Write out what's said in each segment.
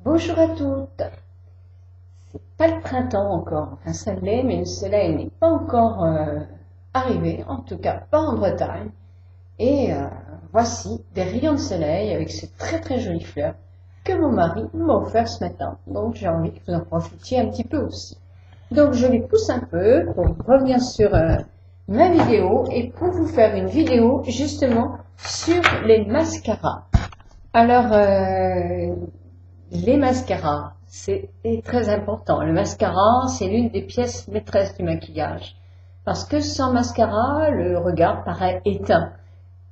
Bonjour à toutes. C'est pas le printemps encore, enfin ça l'est, mais le soleil n'est pas encore arrivé, en tout cas pas en Bretagne. Et voici des rayons de soleil avec ces très jolies fleurs que mon mari m'a offert ce matin. Donc j'ai envie que vous en profitiez un petit peu aussi. Donc je les pousse un peu pour revenir sur ma vidéo et pour vous faire une vidéo justement sur les mascaras. Alors les mascaras, c'est très important. Le mascara, c'est l'une des pièces maîtresses du maquillage. Parce que sans mascara, le regard paraît éteint.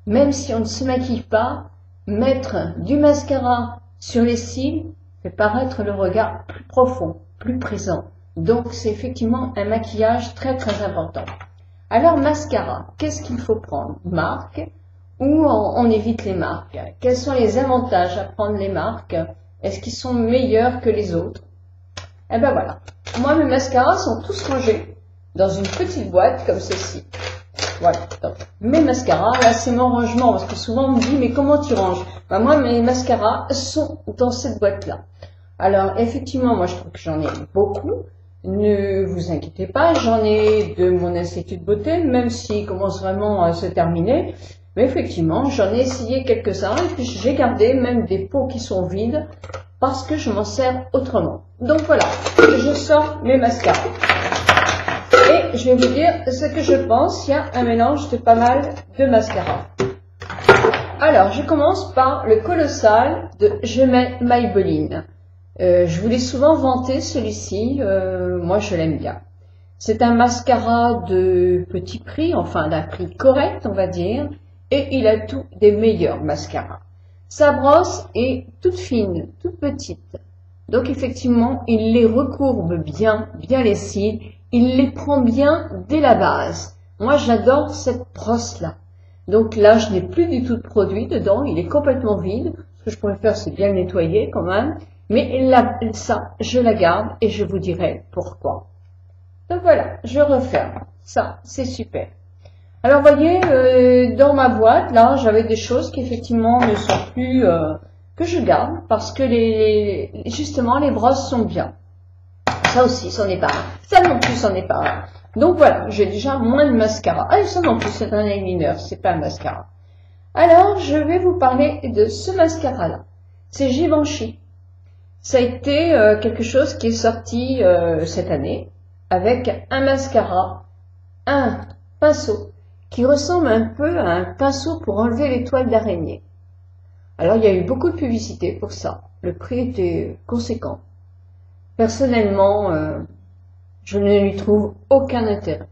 Même si on ne se maquille pas, mettre du mascara sur les cils fait paraître le regard plus profond, plus présent. Donc c'est effectivement un maquillage très important. Alors mascara, qu'est-ce qu'il faut prendre? Marque ou on évite les marques? Quels sont les avantages à prendre les marques? Est-ce qu'ils sont meilleurs que les autres? Eh ben voilà, moi mes mascaras sont tous rangés dans une petite boîte comme ceci. Voilà, donc, mes mascaras, là c'est mon rangement, parce que souvent on me dit mais comment tu ranges? Ben, moi mes mascaras sont dans cette boîte là. Alors effectivement moi je trouve que j'en ai beaucoup, ne vous inquiétez pas, j'en ai de mon institut de beauté, même s'il commence vraiment à se terminer, mais effectivement j'en ai essayé quelques-uns et puis j'ai gardé même des pots qui sont vides parce que je m'en sers autrement. Donc voilà, je sors mes mascaras. Et je vais vous dire ce que je pense, il y a un mélange de pas mal de mascaras. Alors, je commence par le Colossal de Je mets Maybelline. Je vous l'ai souvent vanté celui-ci, moi je l'aime bien. C'est un mascara de petit prix, enfin d'un prix correct on va dire, et il a tous des meilleurs mascaras. Sa brosse est toute fine, toute petite, donc effectivement il les recourbe bien les cils. Il les prend bien dès la base. Moi, j'adore cette brosse-là. Donc là, je n'ai plus du tout de produit dedans. Il est complètement vide. Ce que je pourrais faire, c'est bien le nettoyer quand même. Mais là, ça, je la garde et je vous dirai pourquoi. Donc voilà, je referme. Ça, c'est super. Alors, vous voyez, dans ma boîte, là, j'avais des choses qui, effectivement, ne sont plus... que je garde parce que justement, les brosses sont bien. Ça aussi, c'en est pas un. Ça non plus, c'en est pas un. Donc voilà, j'ai déjà moins de mascara. Ah, ça non plus, c'est un eyeliner, c'est pas un mascara. Alors, je vais vous parler de ce mascara-là. C'est Givenchy. Ça a été quelque chose qui est sorti cette année avec un mascara, un pinceau qui ressemble un peu à un pinceau pour enlever les toiles d'araignée. Alors, il y a eu beaucoup de publicité pour ça. Le prix était conséquent. Personnellement, je ne lui trouve aucun intérêt.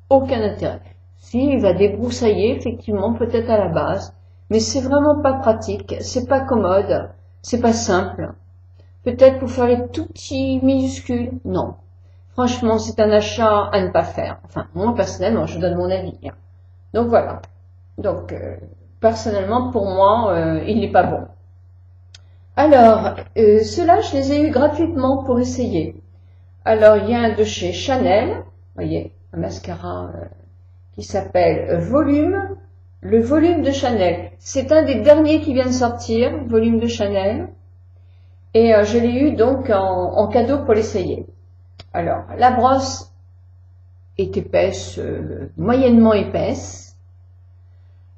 Aucun intérêt. Si, il va débroussailler, effectivement, peut-être à la base, mais c'est vraiment pas pratique, c'est pas commode, c'est pas simple. Peut-être pour faire les tout petits minuscules, non. Franchement, c'est un achat à ne pas faire. Enfin, moi, personnellement, je donne mon avis. Hein. Donc voilà. Donc, personnellement, pour moi, il n'est pas bon. Alors, ceux-là, je les ai eus gratuitement pour essayer. Alors, il y a un de chez Chanel, vous voyez, un mascara qui s'appelle Volume, le Volume de Chanel. C'est un des derniers qui vient de sortir, Volume de Chanel. Et je l'ai eu donc en cadeau pour l'essayer. Alors, la brosse est épaisse, moyennement épaisse.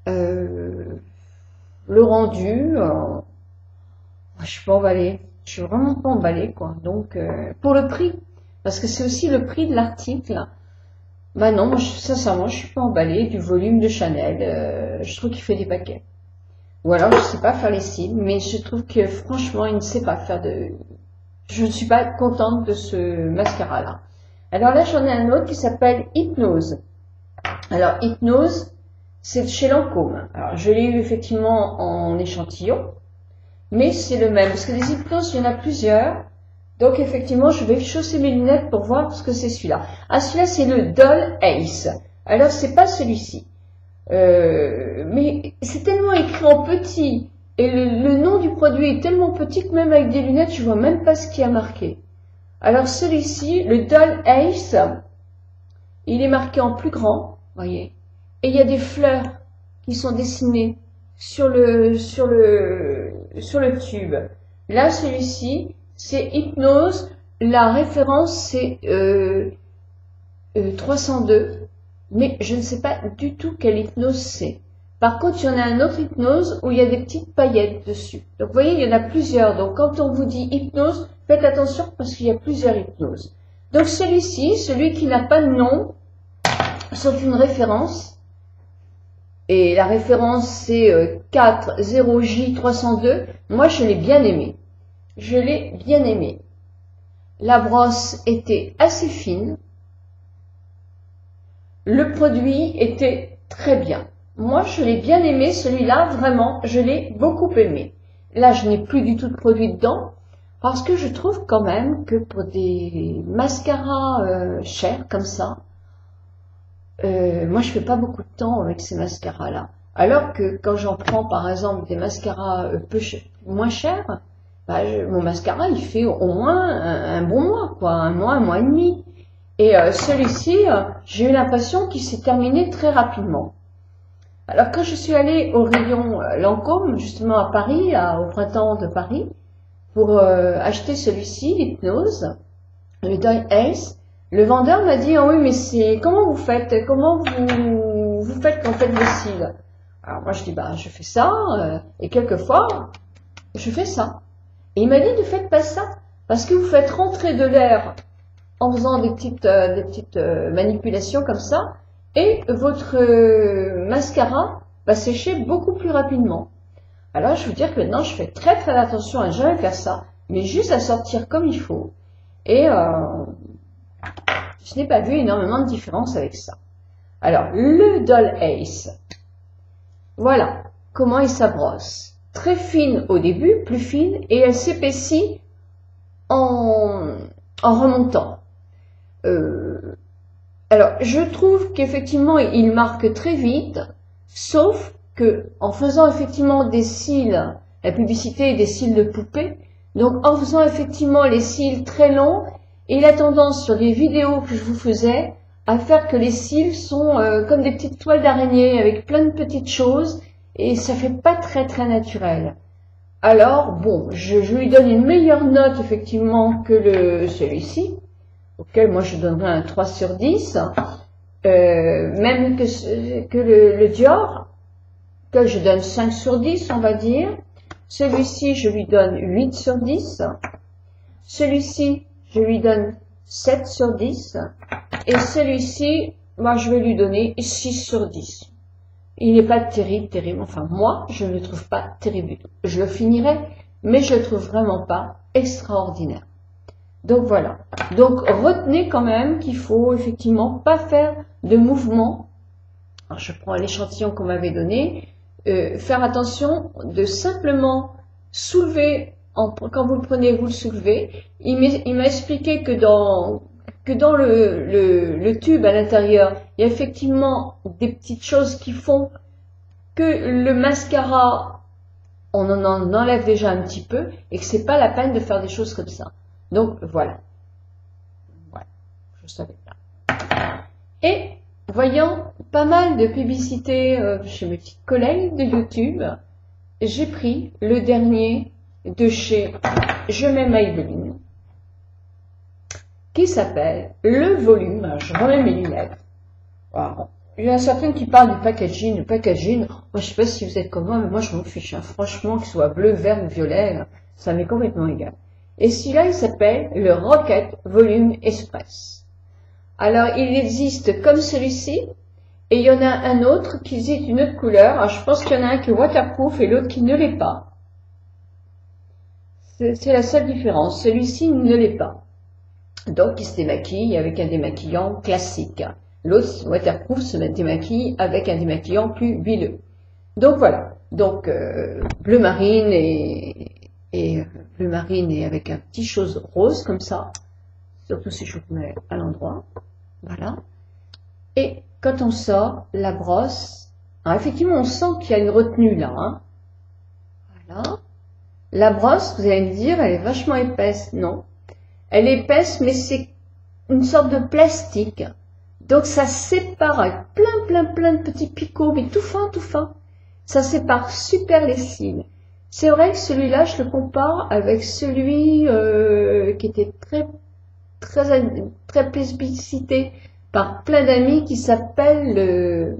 Le rendu... je suis pas emballée, je suis vraiment pas emballée quoi. Donc pour le prix, parce que c'est aussi le prix de l'article. Bah non, moi sincèrement je suis pas emballée du Volume de Chanel. Je trouve qu'il fait des paquets. Ou alors je sais pas faire les cils, mais je trouve que franchement il ne sait pas faire de. Je ne suis pas contente de ce mascara là. Alors là j'en ai un autre qui s'appelle Hypnose. Alors Hypnose, c'est chez Lancôme. Alors je l'ai eu effectivement en échantillon. Mais c'est le même, parce que des hypnoses, il y en a plusieurs. Donc effectivement, je vais chausser mes lunettes pour voir ce que c'est celui-là. Ah, celui-là, c'est le Doll Ace. Alors, c'est pas celui-ci. Mais c'est tellement écrit en petit. Et le nom du produit est tellement petit que même avec des lunettes, je vois même pas ce qu'il y a marqué. Alors, celui-ci, le Doll Ace, il est marqué en plus grand, voyez. Et il y a des fleurs qui sont dessinées sur le tube. Là, celui-ci, c'est Hypnose. La référence, c'est 302. Mais je ne sais pas du tout quelle hypnose c'est. Par contre, il y en a un autre hypnose où il y a des petites paillettes dessus. Donc, vous voyez, il y en a plusieurs. Donc, quand on vous dit hypnose, faites attention parce qu'il y a plusieurs hypnoses. Donc, celui-ci, celui qui n'a pas de nom, sauf une référence. Et la référence, c'est 40J302. Moi, je l'ai bien aimé. Je l'ai bien aimé. La brosse était assez fine. Le produit était très bien. Moi, je l'ai bien aimé, celui-là, vraiment, je l'ai beaucoup aimé. Là, je n'ai plus du tout de produit dedans, parce que je trouve quand même que pour des mascaras chers comme ça, moi, je fais pas beaucoup de temps avec ces mascaras-là. Alors que quand j'en prends, par exemple, des mascaras moins chers, bah, mon mascara, il fait au moins un bon mois, quoi, un mois et demi. Et celui-ci, j'ai eu l'impression qu'il s'est terminé très rapidement. Alors quand je suis allée au rayon Lancôme, justement à Paris, au printemps de Paris, pour acheter celui-ci, l'hypnose, le Doll Ace, le vendeur m'a dit, oh oui, mais c'est comment vous faites quand vous faites vos cils? Alors moi je dis, bah je fais ça, et quelquefois, je fais ça. Et il m'a dit, ne faites pas ça, parce que vous faites rentrer de l'air en faisant des petites manipulations comme ça, et votre mascara va sécher beaucoup plus rapidement. Alors, je veux dire que maintenant, je fais très très attention à ne jamais faire ça, mais juste à sortir comme il faut. Et je n'ai pas vu énormément de différence avec ça. Alors, le Doll Ace. Voilà comment il s'abrosse. Très fine au début, plus fine, et elle s'épaissit en remontant. Alors, je trouve qu'effectivement, il marque très vite, sauf que en faisant effectivement des cils, la publicité est des cils de poupée, donc en faisant effectivement les cils très longs, il a tendance sur les vidéos que je vous faisais à faire que les cils sont comme des petites toiles d'araignée avec plein de petites choses, et ça fait pas très très naturel. Alors, bon, je lui donne une meilleure note effectivement que celui-ci, auquel moi je donnerais un 3 sur 10, même que le Dior, que je donne 5 sur 10, on va dire. Celui-ci, je lui donne 8 sur 10. Celui-ci, je lui donne 7 sur 10. Et celui-ci, moi je vais lui donner 6 sur 10. Il n'est pas terrible. Enfin, moi, je ne le trouve pas terrible du tout. Je le finirai, mais je le trouve vraiment pas extraordinaire. Donc voilà. Donc retenez quand même qu'il faut effectivement pas faire de mouvement. Alors je prends l'échantillon qu'on m'avait donné. Faire attention de simplement soulever, quand vous le prenez, vous le soulevez. Il m'a expliqué que dans le tube à l'intérieur, il y a effectivement des petites choses qui font que le mascara, on en enlève déjà un petit peu et que c'est pas la peine de faire des choses comme ça. Donc voilà. Voilà, je savais pas. Et voyant pas mal de publicités chez mes petites collègues de YouTube, j'ai pris le dernier de chez Je mets Maybelline, qui s'appelle le volume. Alors, je remets mes lunettes. Wow. Il y en a certaines qui parlent du packaging. Le packaging, moi je sais pas si vous êtes comme moi, mais moi je m'en fiche. Hein. Franchement, qu'il soit bleu, vert ou violet, ça m'est complètement égal. Et celui-là, il s'appelle le Rocket Volume Express. Alors, il existe comme celui-ci, et il y en a un autre qui existe d'une autre couleur. Alors, je pense qu'il y en a un qui est waterproof et l'autre qui ne l'est pas. C'est la seule différence. Celui-ci ne l'est pas. Donc, il se démaquille avec un démaquillant classique. L'autre, waterproof, se démaquille avec un démaquillant plus huileux. Donc, voilà. Donc, bleu marine et bleu marine et avec un petit chose rose comme ça, surtout si je vous mets à l'endroit, voilà. Et quand on sort la brosse, alors effectivement on sent qu'il y a une retenue là, hein. Voilà. La brosse, vous allez me dire, elle est vachement épaisse, non, elle est épaisse mais c'est une sorte de plastique, donc ça sépare avec plein de petits picots, mais tout fin, ça sépare super les cils. C'est vrai que celui-là, je le compare avec celui qui était très plébiscité par plein d'amis, qui s'appelle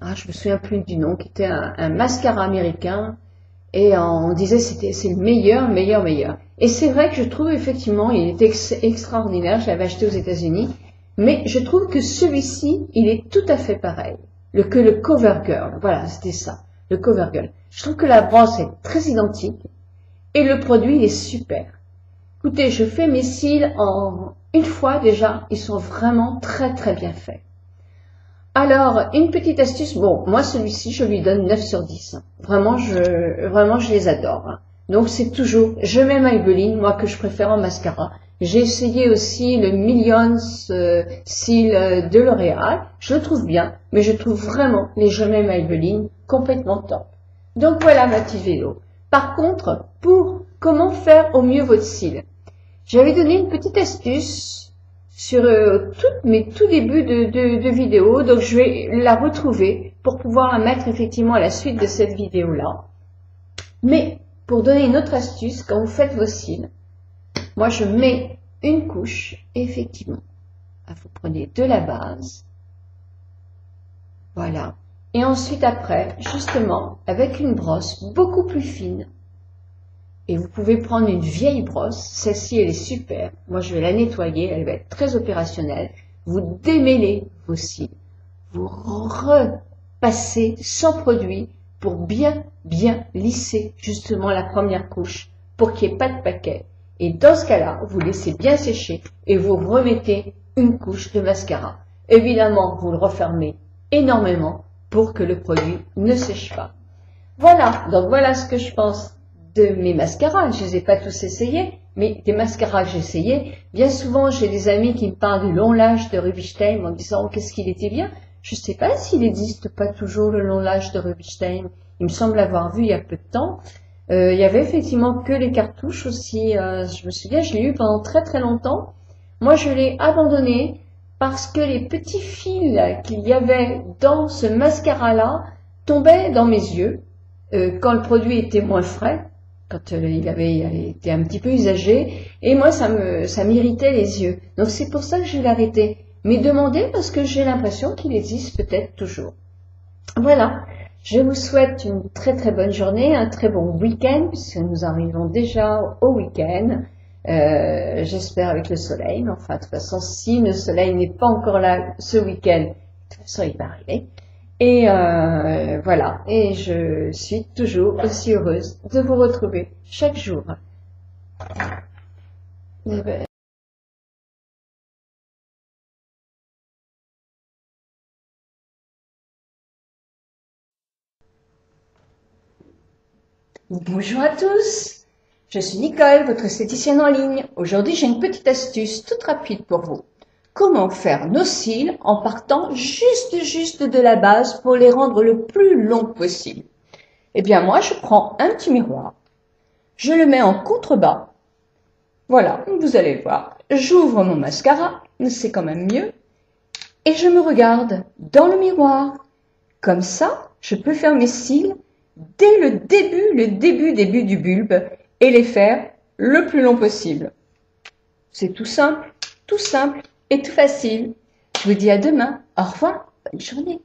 je me souviens plus du nom, qui était un mascara américain, et on disait c'est le meilleur. Et c'est vrai que je trouve effectivement, il était extraordinaire, je l'avais acheté aux États-Unis, mais je trouve que celui-ci, il est tout à fait pareil, que le CoverGirl, voilà, c'était ça, le CoverGirl. Je trouve que la brosse est très identique, et le produit, il est super. Écoutez, je fais mes cils en une fois déjà, ils sont vraiment très bien faits. Alors, une petite astuce, bon, moi celui-ci, je lui donne 9 sur 10. Vraiment, je les adore. Donc c'est toujours, je mets Maybelline, moi que je préfère en mascara. J'ai essayé aussi le Millions Cils de L'Oréal, je le trouve bien, mais je trouve vraiment les Je mets Maybelline complètement top. Donc voilà ma petite vidéo. Par contre, pour comment faire au mieux votre cils, j'avais donné une petite astuce sur mes tout débuts de vidéo, donc je vais la retrouver pour pouvoir la mettre effectivement à la suite de cette vidéo-là. Mais pour donner une autre astuce, quand vous faites vos cils, moi je mets une couche, effectivement. Vous prenez de la base, voilà, et ensuite après, justement, avec une brosse beaucoup plus fine, et vous pouvez prendre une vieille brosse, celle-ci elle est super, moi je vais la nettoyer, elle va être très opérationnelle, vous démêlez vos cils, vous repassez sans produit pour bien lisser justement la première couche, pour qu'il n'y ait pas de paquet, et dans ce cas-là, vous laissez bien sécher et vous remettez une couche de mascara. Évidemment, vous le refermez énormément pour que le produit ne sèche pas. Voilà, donc voilà ce que je pense de mes mascaras. Je les ai pas tous essayés, mais des mascaras que j'ai essayés, bien souvent j'ai des amis qui me parlent du long lâche de Rubinstein en disant qu'est-ce qu'il était bien. Je sais pas s'il n'existe pas toujours le long lâche de Rubinstein. Il me semble l'avoir vu il y a peu de temps. Il y avait effectivement que les cartouches aussi. Je me souviens, je l'ai eu pendant très longtemps. Moi, je l'ai abandonné parce que les petits fils qu'il y avait dans ce mascara-là tombaient dans mes yeux quand le produit était moins frais, quand il avait été un petit peu usagé, et moi ça m'irritait les yeux. Donc c'est pour ça que je l'ai arrêté. Mais demandez parce que j'ai l'impression qu'il existe peut-être toujours. Voilà, je vous souhaite une très bonne journée, un très bon week-end, puisque nous arrivons déjà au week-end. J'espère avec le soleil, mais enfin de toute façon si le soleil n'est pas encore là ce week-end, de toute façon il va arriver. Et voilà, et je suis toujours aussi heureuse de vous retrouver chaque jour. Bonjour à tous, je suis Nicole, votre esthéticienne en ligne. Aujourd'hui, j'ai une petite astuce toute rapide pour vous. Comment faire nos cils en partant juste de la base pour les rendre le plus long possible? Eh bien, moi, je prends un petit miroir, je le mets en contrebas. Voilà, vous allez voir, j'ouvre mon mascara, c'est quand même mieux, et je me regarde dans le miroir. Comme ça, je peux faire mes cils dès le début du bulbe et les faire le plus long possible. C'est tout simple et tout facile. Je vous dis à demain. Au revoir, bonne journée.